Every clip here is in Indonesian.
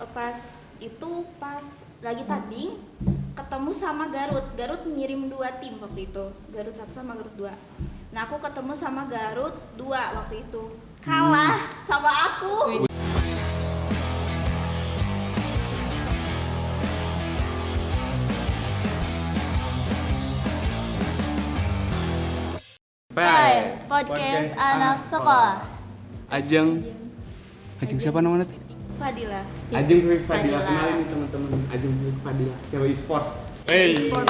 pas lagi tanding ketemu sama Garut ngirim 2 tim waktu itu, Garut 1 sama Garut 2. Nah aku ketemu sama Garut 2 waktu itu, kalah sama aku. Guys, podcast anak sekolah. Ajeng siapa namanya? Fadila. Ajeng Fadila. Kenalin nih teman-teman. Ajeng Fadila, cewek e-sport. E-sport.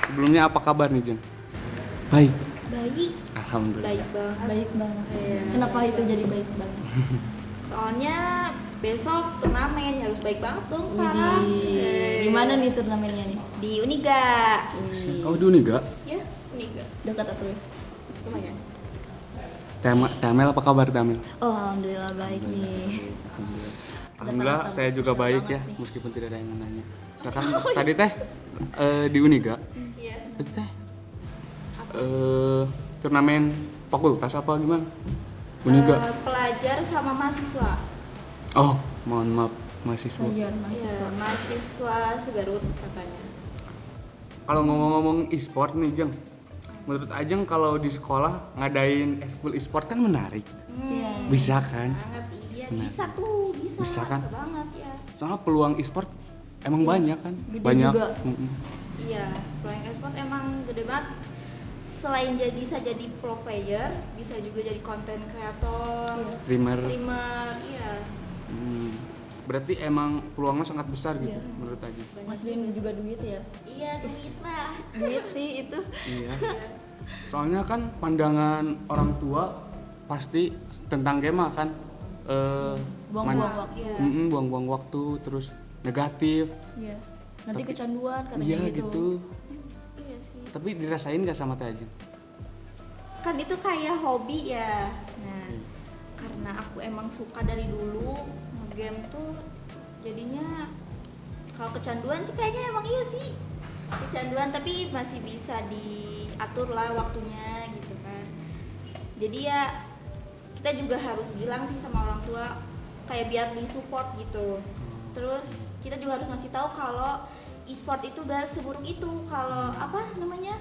Sebelumnya apa kabar nih, Jeng? Baik. Alhamdulillah. Baik banget. Iya. Kenapa itu jadi baik banget? Soalnya besok turnamen harus baik banget dong sekarang. Di mana nih turnamennya nih? Di Uniga. Oh, di Uniga? Ya, Uniga. Dekat atau ya? Lumayan. Tamel apa kabar, Tamel? Oh, alhamdulillah baik nih. Alhamdulillah saya juga spesial baik banget ya, nih. meskipun tidak ada yang nanya. Silakan tadi teh di Uniga. Iya. Tadi teh turnamen fakultas apa gimana? Uniga. Pelajar sama mahasiswa. Oh, mohon maaf mahasiswa. Pelajar Iya, mahasiswa. mahasiswa segarut katanya. Kalau ngomong-ngomong e-sport nih, Jeng. Menurut Ajeng kalau di sekolah ngadain ekskul e-sport kan menarik. Iya. Bisa kan? Banget iya, Nah. bisa kan? banget ya. Soalnya peluang e-sport emang banyak kan? Gede Banyak. juga. Iya, peluang e-sport emang gede banget. Selain bisa jadi pro player, bisa juga jadi content creator, Streamer. iya. Berarti emang peluangnya sangat besar gitu Iya. menurut Ajeng. Ngasilin juga duit ya. Iya, duit lah. Duit sih itu. Iya. Soalnya kan pandangan orang tua pasti tentang game kan Buang-buang waktu. Iya. buang-buang waktu terus negatif. Iya. Nanti Tapi- kecanduan katanya Iya gitu. gitu. Iya sih. Tapi dirasain gak sama Teh Ajeng? Kan itu kayak hobi ya. Nah, karena aku emang suka dari dulu game tuh, jadinya kalau kecanduan sih kayaknya emang iya sih kecanduan, tapi masih bisa diatur lah waktunya gitu kan. Jadi ya kita juga harus bilang sih sama orang tua kayak biar disupport gitu. Terus kita juga harus ngasih tahu kalau e-sport itu gak seburuk itu, kalau apa namanya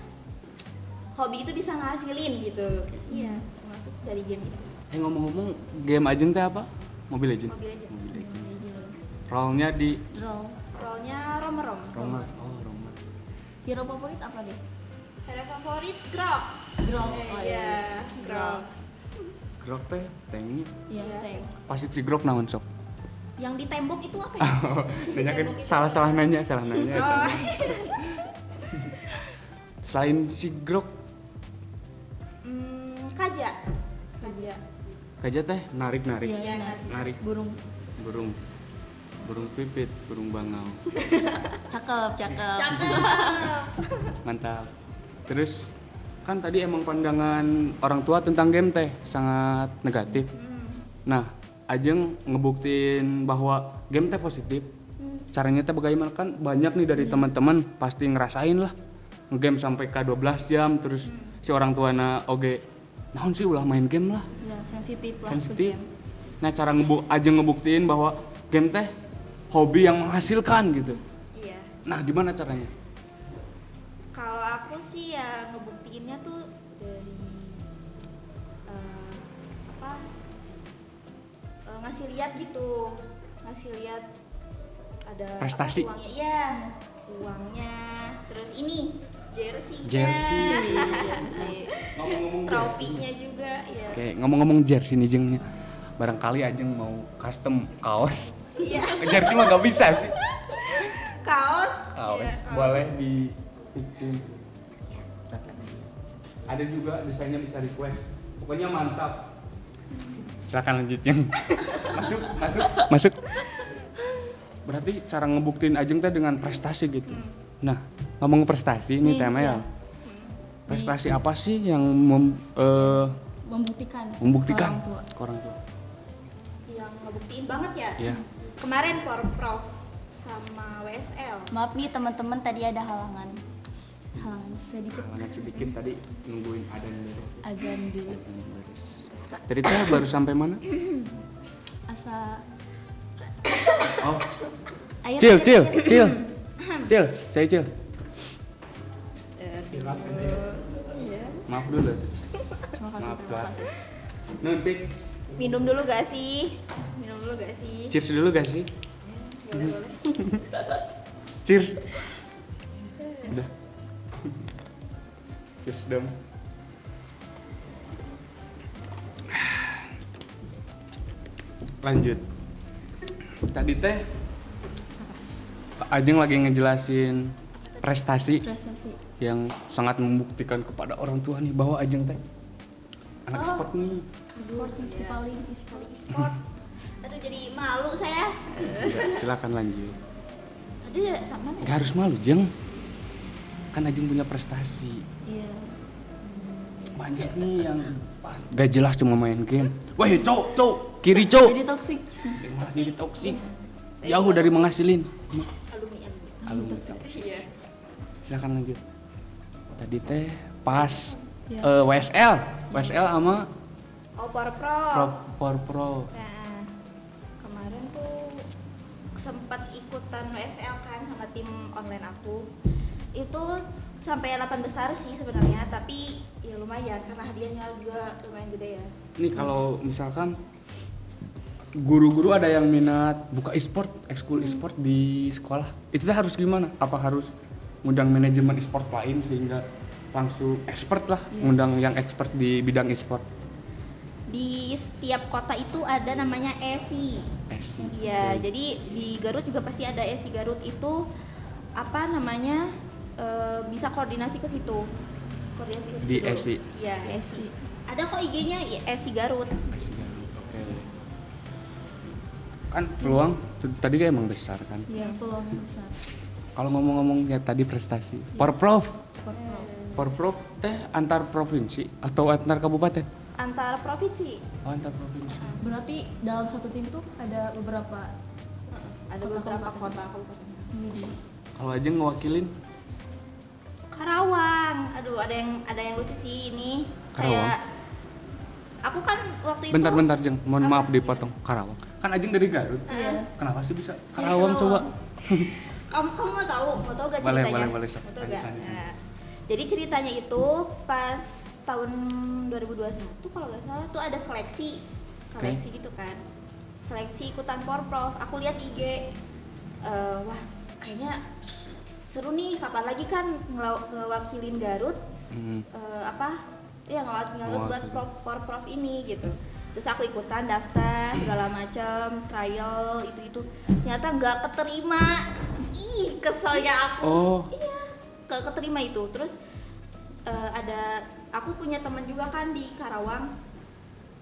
hobi itu bisa ngasilin gitu. Iya, termasuk dari game itu. Ngomong-ngomong game Ajeng teh apa? Mobile Legends. Mobile Legends. Role-nya di Draw. Role-nya Romer. Roma. Oh, Roma. Hero favorit apa deh? Hero favorit Grok. Draw. Iya, Grok. Grok teh tanknya. Iya, Iya. tank. Pasti si Grok naon sok. Yang di tembok itu apa ya? Nanya kan Tembok itu. salah nanya. Oh. Selain si Grok, Kaja. Kaja teh narik. Iya, Narik burung. Burung pipit, burung bangau. Cakep. Cakep. Mantap. Terus kan tadi emang pandangan orang tua tentang game teh sangat negatif. Nah, Ajeng ngebuktiin bahwa game teh positif. Caranya teh bagaimana, kan banyak nih dari teman-teman pasti ngerasain lah ngegame sampai ke 12 jam terus si orang tuana oge naon sih ulah main game lah. Ya, sensitif lah Sensitif. ke game. Nah, cara Ajeng ngebuktiin bahwa game teh hobi yang menghasilkan gitu. Iya. Nah, gimana caranya? Kalau aku sih ya ngebuktiinnya tuh dari apa? Ngasih lihat gitu. Ngasih lihat ada Prestasi. apa, uangnya. Iya. Uangnya. Terus ini jersey-nya. Jersey. Ngomong-ngomong Trofinya juga ya. Oke, ngomong-ngomong jersey nih Jeng, barangkali Ajeng mau custom kaos. Iya. Jersey mah gak bisa sih. Kaos. Kaos Iya, boleh di ada juga desainnya bisa request. Pokoknya mantap. Silakan lanjut Jeng. Masuk. Berarti cara ngebuktiin Ajeng teh dengan prestasi gitu. Nah, ngomong prestasi nih Nih, Temel. ya. Prestasi apa sih yang Membuktikan membuktikan ke orang tua. ke orang tua? Yang ngebuktiin banget ya. Iya. Kemarin Prof sama WSL. Maaf nih teman-teman, tadi ada halangan sedikit. Halangan sedikit tadi nungguin adan beres. Azan dulu. Tadi teh baru sampai mana? rasa Oh, air. Cil, saya Cil. Iya. Maaf dulu. Terima kasih, Maaf, terima Kak. kasih. Nanti Minum dulu gak sih? cheers dulu gak sih? Boleh. Cheers. Udah. Cheers dong. Lanjut. Tadi teh Kak Ajeng lagi ngejelasin prestasi yang sangat membuktikan kepada orang tua nih bahwa Ajeng teh anak sport nih. Sport si paling E-sport. Aduh jadi malu saya. Silakan lanjut. Tadi sama nih. Gak harus malu, Jeng. Kan Ajeng punya prestasi. Iya. Banyak nih yang gak jelas cuma main game. Wah, cok, kiri cok. Jadi toksik. Malah jadi toksik. Jauh dari menghasilin. Alumni. Alumni. Iya. Silakan lanjut. Tadi teh pas Ya. WSL sama Oh, Pro. Pro. Nah, kemarin tuh sempat ikutan WSL kan sama tim online aku. Itu sampai 8 besar sih sebenarnya, tapi ya lumayan karena hadiahnya juga lumayan gede ya. Ini kalau misalkan guru-guru ada yang minat buka e-sport, ekskul e-sport di sekolah, itu teh harus gimana? Apa harus ngundang manajemen e-sport lain sehingga langsung expert lah, ngundang yang expert di bidang e-sport? Di setiap kota itu ada namanya ESI. Iya, jadi di Garut juga pasti ada ESI Garut itu apa namanya bisa koordinasi ke situ. Di dulu. ESI. Iya, ESI. Ada kok IG-nya ESI Garut. ESI Garut. Oke. Kan peluang tadi kan emang besar kan. Iya, peluang besar. Kalau ngomong-ngomong ya tadi prestasi, Porprov teh antar provinsi atau antar kabupaten? Antar provinsi. Oh, antar provinsi. Berarti dalam satu tim tuh ada beberapa. Ada beberapa kota kabupaten. Kalau aja ngewakilin Karawang. Aduh, ada yang lucu sih ini. Karawang? Kayak aku kan waktu itu bentar Jeng, mohon maaf dipotong. Karawang. Kan Ajeng dari Garut. Iya. Kenapa sih bisa Karawang coba? kamu mau tahu gak ceritanya? Boleh. Mau tahu gak? Nah, jadi ceritanya itu pas tahun 2021 kalau nggak salah tuh ada seleksi gitu kan, seleksi ikutan Porprov. Aku lihat IG, wah kayaknya seru nih, kapan lagi kan ngewakilin Garut, ngewakilin Garut buat Porprov ini gitu. Terus aku ikutan daftar segala macam, trial itu ternyata nggak keterima. Ih, keselnya aku. Oh. Iya, keterima itu. Terus aku punya teman juga kan di Karawang.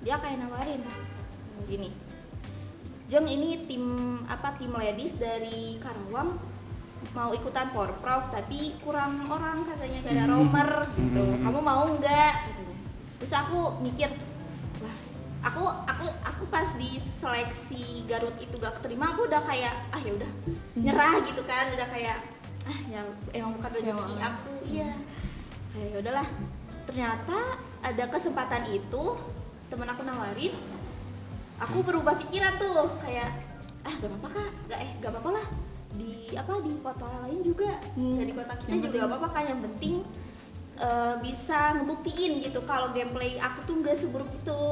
Dia kayak nawarin gini. Jeng, ini tim ladies dari Karawang mau ikutan Porprov tapi kurang orang katanya, gak ada romer gitu. Kamu mau nggak katanya. Terus aku mikir, wah, aku pas di seleksi Garut itu gak keterima, aku udah kayak ya udah nyerah gitu kan, udah kayak ya emang bukan rezeki aku. Iya, kayak udahlah. Ternyata ada kesempatan itu, temen aku nawarin, aku berubah pikiran tuh, kayak gak apa-apa kak, gak apa-apa lah, di kota lain juga, dari kota kita juga gak apa-apa kan, yang penting bisa ngebuktiin gitu kalau gameplay aku tuh nggak seburuk itu.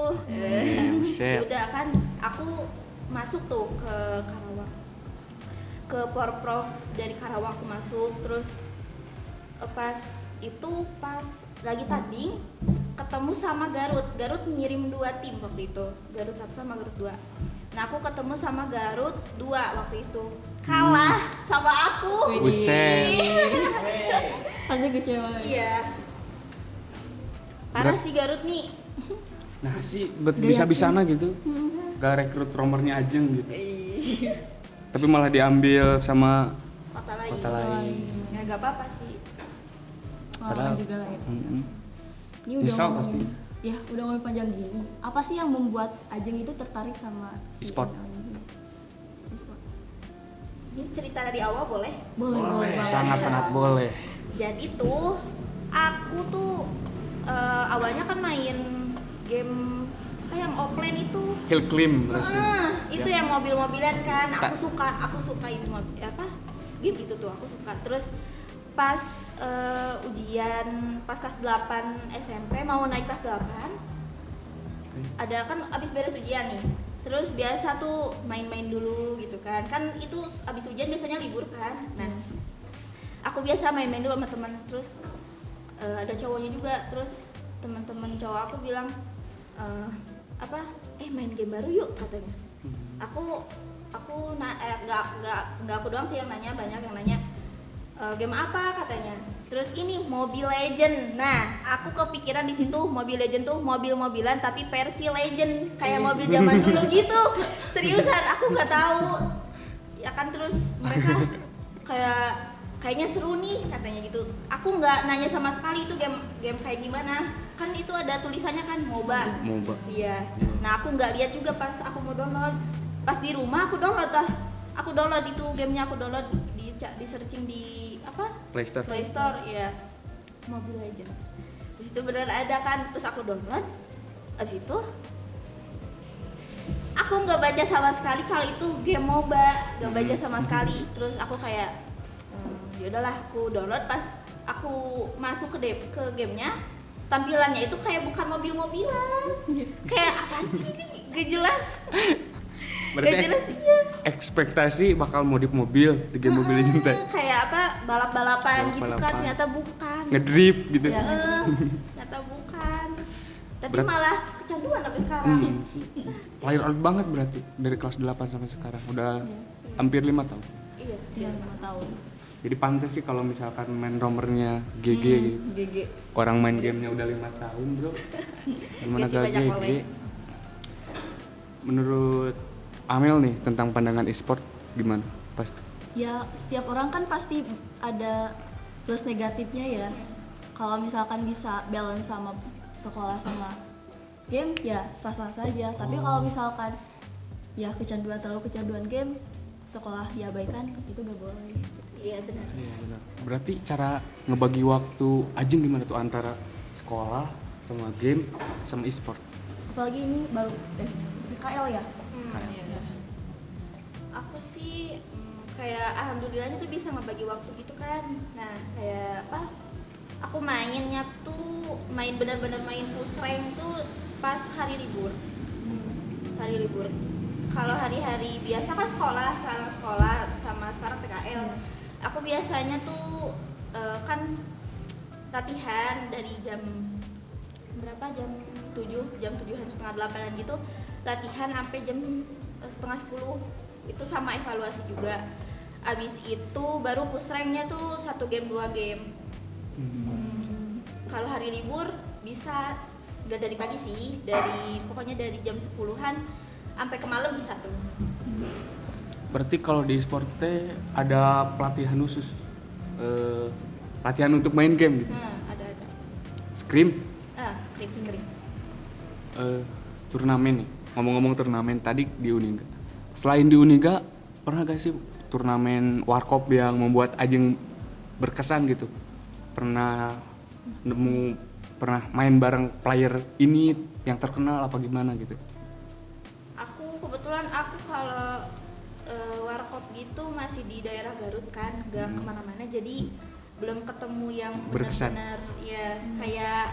Ya udah kan, aku masuk tuh ke Karawang, ke Porprov dari Karawang aku masuk. Terus pas lagi tanding ketemu sama Garut ngirim 2 tim waktu itu, Garut 1 sama Garut 2. Nah aku ketemu sama Garut 2 waktu itu, kalah sama aku. Buset. Pasti kecewa. Iya. Parah sih Garut nih. Nah sih bisa-bisana gitu. Gak rekrut romernya Ajeng gitu. Tapi malah diambil sama kota lain. Ya gak apa-apa sih. Padahal juga lah ya. Ini udah Nyesal ngomongin, pasti. ya udah ngomongin panjang gini. Apa sih yang membuat Ajeng itu tertarik sama e-sport? E-sport. Ini cerita dari awal boleh? Boleh. Sangat-sangat boleh. Jadi tuh aku tuh awalnya kan main game yang offline itu. Hill climb rasanya. itu yang mobil-mobilan kan. Aku suka itu game itu tuh aku suka. Terus pas ujian pas kelas 8 SMP mau naik kelas 8 ada kan abis beres ujian nih, terus biasa tuh main-main dulu gitu kan itu abis ujian biasanya libur kan. Nah aku biasa main-main dulu sama teman, terus ada cowoknya juga, terus teman-teman cowok aku bilang main game baru yuk katanya. Aku nggak aku doang sih yang nanya, banyak yang nanya game apa katanya. Terus ini Mobile Legend. Nah, aku kepikiran di situ Mobile Legend tuh mobil-mobilan tapi versi Legend kayak mobil zaman dulu gitu. Seriusan, aku nggak tahu. Ya kan terus mereka kayaknya seru nih katanya gitu. Aku nggak nanya sama sekali itu game kayak gimana. Kan itu ada tulisannya kan MOBA. Iya. Nah, aku nggak lihat juga pas aku mau download. Pas di rumah aku download Aku download itu gamenya, aku download di searching di Play Store ya, Mobile Legend. Terus itu benar ada kan, terus aku download. Abis itu aku nggak baca sama sekali kalau itu game MOBA, nggak baca sama sekali. Terus aku kayak yaudahlah, aku download. Pas aku masuk ke gamenya, tampilannya itu kayak bukan mobil-mobilan, kayak apaan sih ini, gak jelas. Berarti ekspektasi bakal modif mobil di game Mobile Legends kayak balap-balapan gitu kan, ternyata bukan ngedrip gitu ya, ternyata bukan, tapi malah kecanduan sampai sekarang. Player out banget berarti dari kelas 8 sampai sekarang udah hampir 5 tahun. Iya 5 tahun. Jadi pantas sih kalau misalkan main romernya GG gitu. GG. Orang main gamenya udah 5 tahun bro. Gimana gak GG? Menurut Amel nih tentang pandangan e-sport gimana? Pasti. Ya setiap orang kan pasti ada plus negatifnya ya. Kalau misalkan bisa balance sama sekolah sama game ya sah-sah saja. Tapi kalau misalkan ya terlalu kecanduan game, sekolah diabaikan, itu gak boleh. Iya benar. Berarti cara ngebagi waktu Ajeng gimana tuh antara sekolah sama game sama e-sport? Apalagi ini baru PKL ya. Iya. Aku sih kayak alhamdulillahnya tuh bisa ngebagi waktu gitu kan. Nah kayak aku mainnya tuh benar-benar main push rank tuh pas hari libur. Kalau hari-hari biasa kan sekolah sama sekarang PKL. Aku biasanya tuh kan latihan dari jam berapa, jam 7-an setengah 8-an gitu, latihan sampai jam setengah 10, itu sama evaluasi juga. Abis itu baru push ranknya tuh 1 game 2 game. Kalau hari libur bisa udah dari pagi sih, pokoknya dari jam 10-an sampai ke malam bisa tuh. Berarti kalau di e-sport ada pelatihan khusus, latihan untuk main game gitu? Ada. Scrim? Scrim. Turnamen nih, ngomong-ngomong turnamen tadi di Uniga. Selain di Uniga, pernah gak sih turnamen Warkop yang membuat Ajeng berkesan gitu? Pernah main bareng player ini yang terkenal apa gimana gitu? Kebetulan aku kalau Warkop gitu masih di daerah Garut kan, gak kemana-mana, jadi belum ketemu yang benar-benar ya kayak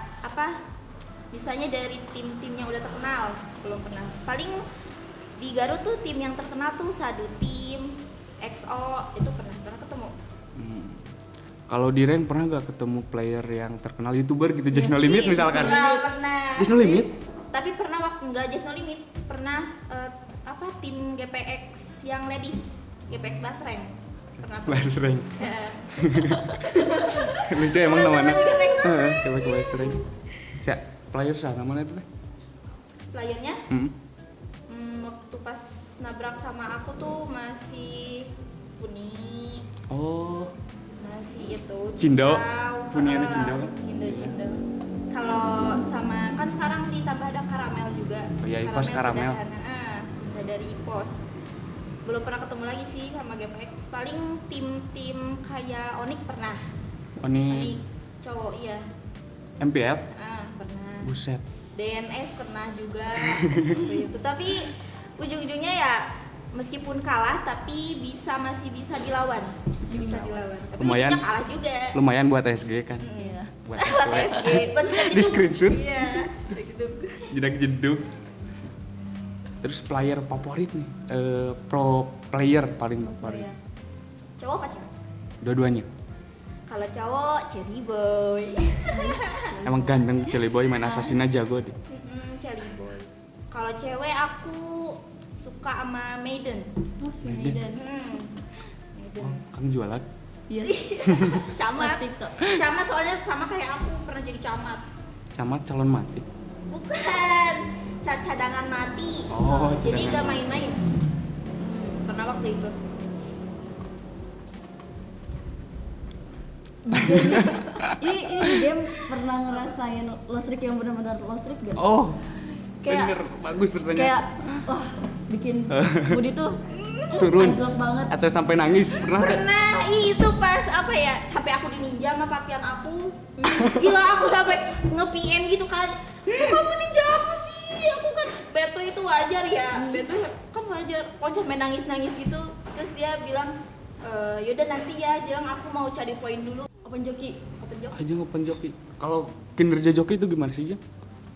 misalnya dari tim-tim yang udah terkenal, belum pernah. Paling di Garut tuh tim yang terkenal tuh Sadu Tim, XO, itu pernah ketemu. Kalau di rank pernah gak ketemu player yang terkenal YouTuber gitu, Just No Limit misalkan? Pernah. Just No Limit? Tapi pernah waktu nggak Just No Limit, pernah tim GPX yang ladies, GPX Basreng. Pernah. Basreng. Lucu emang namanya. GPX Basreng. Player sana mana itu teh? Playernya? Waktu pas nabrak sama aku tuh masih Puni. Oh. Masih itu Cindo. Puni ada Cindo. Cindo. Kalau sama kan sekarang ditambah ada Karamel juga. Oh iya, Ipos Karamel. Udah dari Ipos. Belum pernah ketemu lagi sih sama GPX. Paling tim-tim kayak Onik pernah. Onik cowok iya. MPL? Pernah. Buset. DNS pernah juga. Gitu. Tapi ujung-ujungnya ya meskipun kalah tapi masih bisa dilawan. Tapi Lumayan. ujungnya kalah juga. Lumayan buat SG kan. Iya. Buat Buat SG, buat Di screenshot. Iya. Gitu. Jedak-jeduk. Terus player favorit nih, pro player paling favorit. Iya. Cowok apa cewek? Dua-duanya. Kalau cowok Cherry Boy. Emang ganteng Jelly Boy, main assassin aja gue deh. Cherry Boy. Kalau cewek aku suka sama Maiden. Oh, si Maiden. Maiden. Maiden. Kang jualan. Iya. Camat. TikTok. Camat soalnya sama kayak aku pernah jadi camat. Camat calon mati. Bukan. Cadangan mati. Oh, Jadi cadangan gak main-main. Pernah waktu itu. Ini di game pernah ngerasain lost streak yang benar-benar lost streak gak? Oh, Kayak- bener, bagus pertanyaan. Kayak wah bikin Budi tuh Turun anjlok banget. atau sampai nangis pernah nggak? Pernah itu pas apa ya, sampai aku dininja sama pakaian aku. Gila, aku sampai nge-PN gitu kan. Kok kamu ninja aku sih? Aku kan battle itu wajar ya. Battle kan wajar. Kok sampai nangis-nangis gitu. Terus dia bilang, yaudah nanti ya Jeng, aku mau cari poin dulu. Open joki. Open job. Aja open joki. Kalau kinerja joki itu gimana sih, Jeng?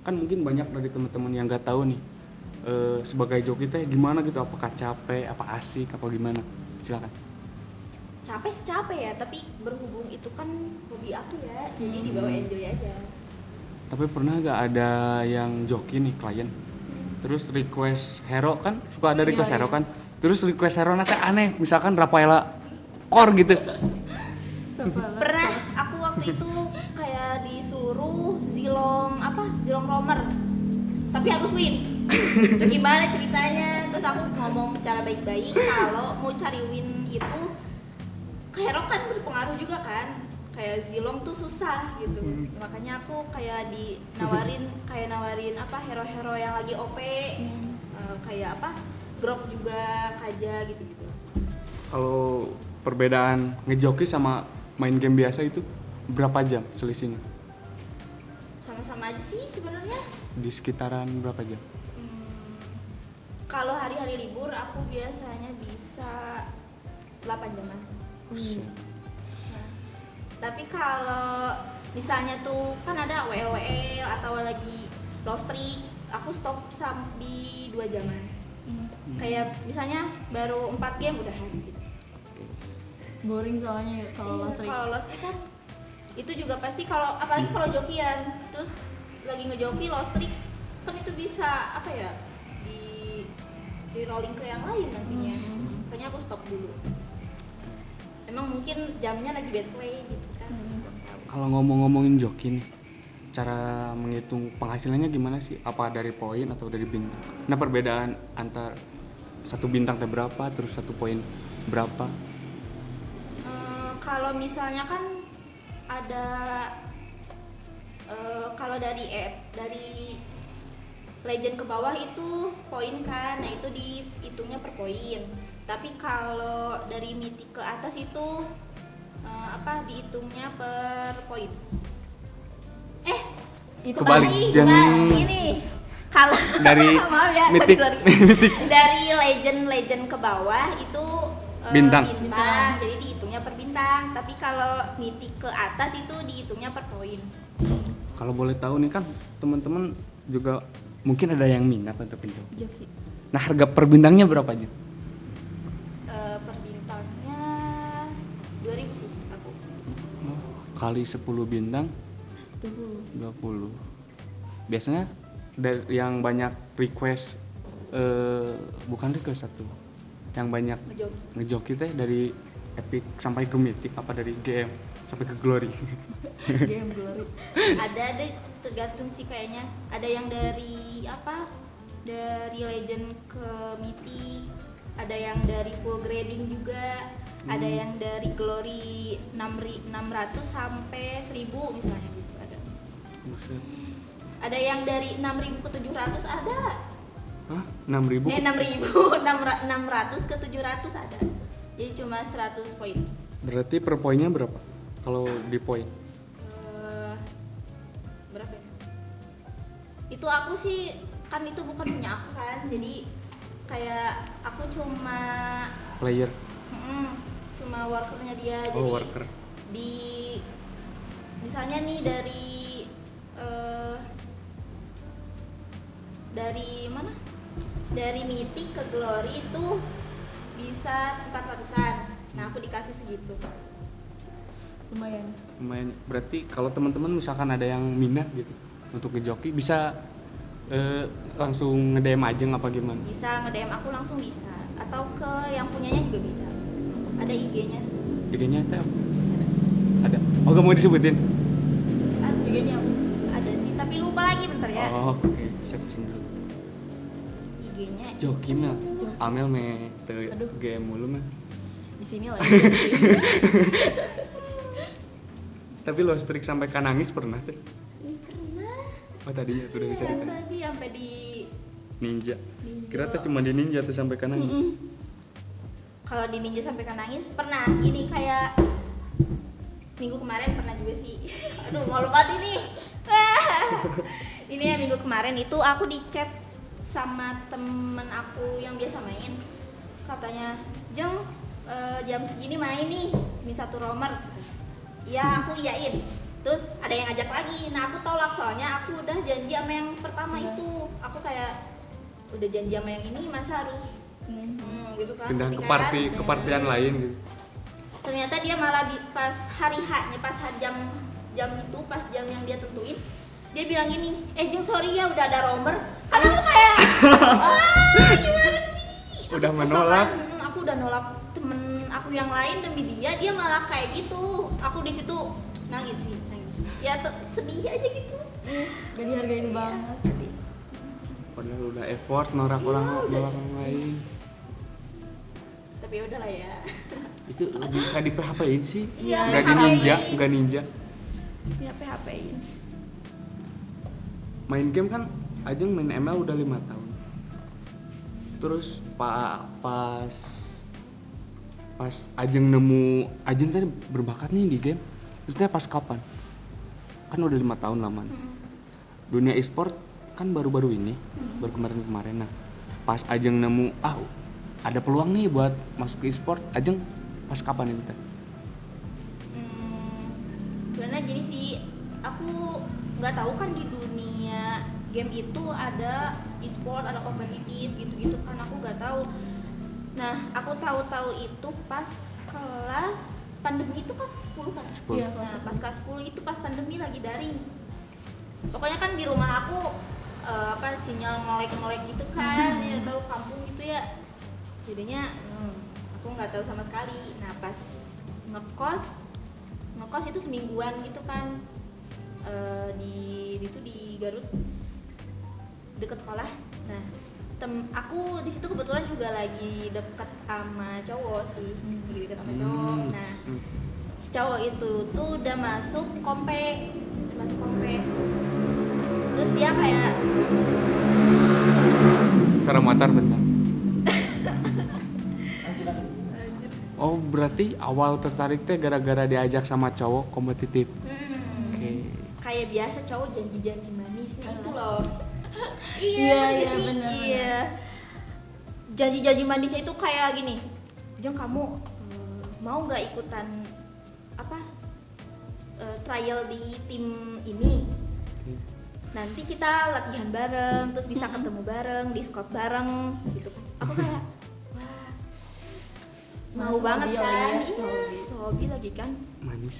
Kan mungkin banyak dari teman-teman yang nggak tahu nih, sebagai joki teh gimana gitu, apakah capek, apa asik, apa gimana? Silakan. Capek sih capek ya, tapi berhubung itu kan hobi aku ya, jadi dibawa enjoy aja. Tapi pernah nggak ada yang joki nih klien, terus request hero kan, suka ada request hero kan, terus request hero nanti aneh, misalkan Rafaela core gitu. Pernah aku waktu itu kayak disuruh Zilong Romer, tapi harus win. Itu gimana ceritanya? Terus aku ngomong secara baik-baik kalau mau cari win itu hero kan berpengaruh juga kan, kayak Zilong tuh susah gitu. Makanya aku kayak nawarin apa hero-hero yang lagi OP, kayak apa Grok juga, Kaja gitu-gitu. Kalau perbedaan ngejoki sama main game biasa itu berapa jam selisihnya? Sama-sama aja sih sebenarnya. Di sekitaran berapa jam? Kalau hari-hari libur aku biasanya bisa 8 jaman. Nah, tapi kalau misalnya tuh kan ada WL atau lagi lost streak, aku stop di 2 jaman. Kayak misalnya baru 4 game udah habis. Boring soalnya ya kalau lost streak. Kalau lost streak kan itu juga pasti, kalau apalagi kalau jokian terus lagi ngejoki lost streak kan itu bisa apa ya, di rolling ke yang lain nantinya. Makanya aku stop dulu. Emang mungkin jamnya lagi bad play gitu kan. Belum tahu. Kalau ngomongin joki nih, cara menghitung penghasilannya gimana sih? Apa dari poin atau dari bintang? Nah, perbedaan antar satu bintang teh berapa, terus satu poin berapa? Kalau misalnya kan ada kalau dari legend ke bawah itu poin kan, nah itu dihitungnya per poin. Tapi kalau dari mythic ke atas itu dihitungnya per poin. Itu Kebalik. Ini kalau Dari maaf ya, mythic. sorry. Dari legend ke bawah itu Bintang. Jadi dihitungnya per bintang. Tapi kalau mythic ke atas itu dihitungnya per poin. Kalau boleh tahu nih kan teman-teman juga mungkin ada yang minat untuk mencoba. joki. Nah, harga per bintangnya berapa aja? Per bintangnya 2.000 sih aku. Kali 10 bintang 20. Biasanya dari yang banyak request, bukan request satu, yang banyak Ngejoki. ngejoki teh dari epic sampai ke mythic, apa dari GM sampai ke glory? Game glory. Ada tergantung sih kayaknya. Ada yang dari dari legend ke mythic, ada yang dari full grading juga, ada yang dari glory 600 sampai 1000 misalnya gitu ada. Buset. Ada yang dari 6.000 ke 700 ada. Hah? 6.000? 600 ke 700 ada. Jadi cuma 100 poin. Berarti per poinnya berapa? Kalau di poin? Berapa ya? Itu aku sih kan itu bukan punya aku kan. Jadi kayak aku cuma Player. cuma workernya dia. Oh, Jadi worker. di misalnya nih dari mana, dari Mythic ke Glory itu bisa 400-an. Nah aku dikasih segitu. Lumayan. Lumayan. Berarti kalau teman-teman misalkan ada yang minat gitu untuk ngejoki bisa langsung nge-DM Ajeng apa gimana? Bisa nge-DM aku langsung bisa, atau ke yang punyanya juga bisa. Ada IG-nya. IG-nya ada apa? Ada. Oh, gak mau disebutin? IG-nya apa? Ada sih, tapi lupa lagi bentar ya. Oh, oke. Searching dulu. IG-nya Joki mah. Amel me Aduh. game mulu mah. Di sini lagi. Tapi lo strik sampai kan nangis pernah tuh? pernah. Oh, tadinya tuh udah bisa Iya, ditanya. tadi sampai di Ninja. Kira tuh cuma di Ninja tuh sampai kan nangis. kalau di Ninja sampai kan nangis pernah. Gini kayak minggu kemarin pernah juga sih. Aduh malu banget ini. Ini ya minggu kemarin itu aku di chat sama temen aku yang biasa main. Katanya, Jeng jam segini main nih, min 1 romer. Iya aku iyain. Terus ada yang ngajak lagi. Nah aku tolak soalnya aku udah janji sama yang pertama itu. Aku kayak udah janji sama yang ini masa harus gitu kan. Pindah ngerti ke kan? partian lain gitu. Ternyata dia malah pas hari H-nya, pas jam itu, pas jam yang dia tentuin, dia bilang gini, Jeng sorry ya udah ada romer. Kan aku kayak gimana sih? Udah Aku kesel menolak. kan. Aku udah nolak temen aku yang lain demi dia malah kayak gitu. Aku di situ nangis. Ya sedih aja gitu. Gak dihargain banget. Sedih. Padahal udah effort norak orang lain. Tapi ya udahlah ya. Itu lebih kayak di PHP-in sih. Iya, Enggak di PHP-in. ninja. Ya PHP-in. Main game kan Ajeng main ML udah 5 tahun. Terus pas Ajeng nemu Ajeng tadi berbakat nih di game. Itu pas kapan? Kan udah 5 tahun laman. Dunia e-sport kan baru-baru ini, baru kemarin. Nah, pas Ajeng nemu ada peluang nih buat masuk ke e-sport, Ajeng pas kapan itu teh? Sebenarnya gini sih, aku nggak tahu kan di dunia game itu ada e-sport, ada kompetitif gitu-gitu kan, aku nggak tahu. Nah aku tahu itu pas kelas pandemi itu kelas 10 kan? 10. Iya, Nah pas kelas 10 itu pas pandemi lagi daring. Pokoknya kan di rumah aku sinyal ngelek gitu kan, ya tahu kampung gitu ya. Jadinya aku nggak tahu sama sekali. Nah pas ngekos itu semingguan gitu kan, di Garut deket sekolah. Nah aku di situ kebetulan juga lagi deket sama cowok sih, lagi deket sama cowok. Nah si cowok itu tuh udah masuk kompe. Terus dia kayak Suara motor bentar. Oh, berarti awal tertarik teh gara-gara diajak sama cowok kompetitif. Oke. kayak biasa cowok janji-janji manisnya itu loh. Iya, ngerti iya, sih? benar. Iya. Janji-janji manisnya itu kayak gini. Jeng kamu mau nggak ikutan trial di tim ini? Nanti kita latihan bareng, terus bisa ketemu bareng, di scout bareng, gitu kan. Aku kayak wah, mau Mas banget hobi kan? lagi ya, Iya, hobi. hobi lagi kan. Manis.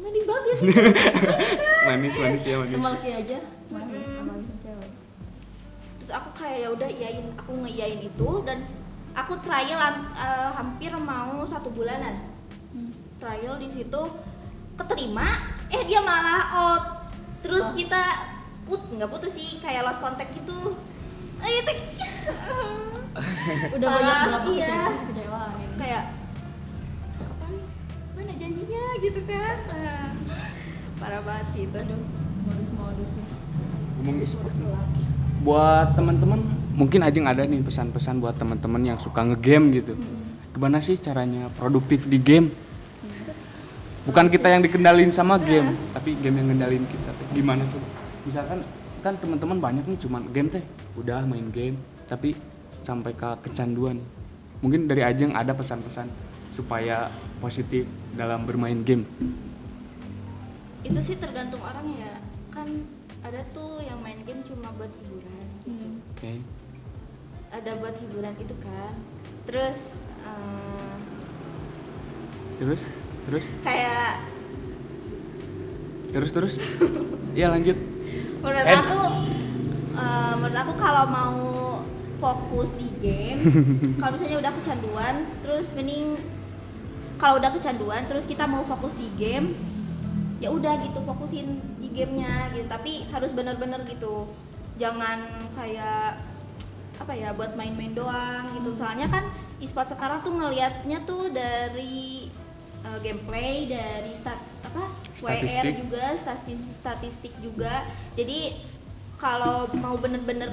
Manis banget ya sih. manis ya manis. Sama laki aja manis sama cewek. Terus aku kayak ya udah iyain, aku ngeiyain itu dan aku trial hampir mau 1 bulanan. Trial di situ keterima, dia malah out. Terus kita nggak putus sih, kayak lost contact gitu. Itu Udah Parah, banyak berapa iya. kecewaan ini. kayak apa nih? Mana janjinya gitu kan? Parah banget sih itu. Aduh, modus-modusnya. Ngomong e-sport. Buat teman-teman, mungkin Ajeng ada nih pesan-pesan buat teman-teman yang suka ngegame gitu. Gimana sih caranya produktif di game? Bukan kita yang dikendalin sama game, tapi game yang ngendalin kita. Gimana tuh? Misalkan kan teman-teman banyak nih cuman game teh, udah main game, tapi sampai ke kecanduan. Mungkin dari Ajeng ada pesan-pesan supaya positif dalam bermain game. Itu sih tergantung orang ya, kan ada tuh yang main game cuma buat hiburan, Oke. ada buat hiburan itu kan, terus Terus kayak terus ya lanjut. menurut aku kalau mau fokus di game, kalau misalnya udah kecanduan, terus mending kalau udah kecanduan terus kita mau fokus di game, ya udah gitu fokusin di gamenya gitu, tapi harus bener-bener gitu, jangan kayak apa ya buat main-main doang gitu. Soalnya kan e-sport sekarang tuh ngelihatnya tuh dari gameplay, dari WR juga, statistik juga. Jadi kalau mau bener-bener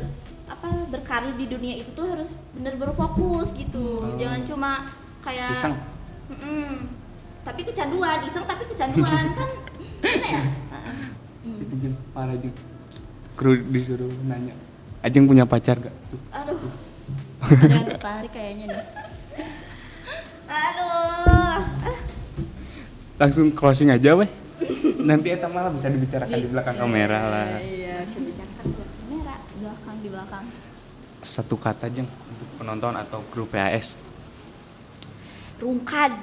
berkarir di dunia itu tuh harus bener-bener fokus gitu. Jangan cuma kayak Iseng. Tapi kecanduan, iseng tapi kecanduan kan gimana ya? Itu Jeng, parah Jeng. Kru disuruh nanya, Ajeng punya pacar gak? Tuh. Aduh. Ada yang tertarik kayaknya nih. Aduh. Langsung closing aja weh. Nanti eta malah bisa dibicarakan di belakang kamera lah. Iya, bisa bicarakan di belakang kamera. Di belakang. Satu kata Jeng untuk penonton atau kru PAS. Rungkad.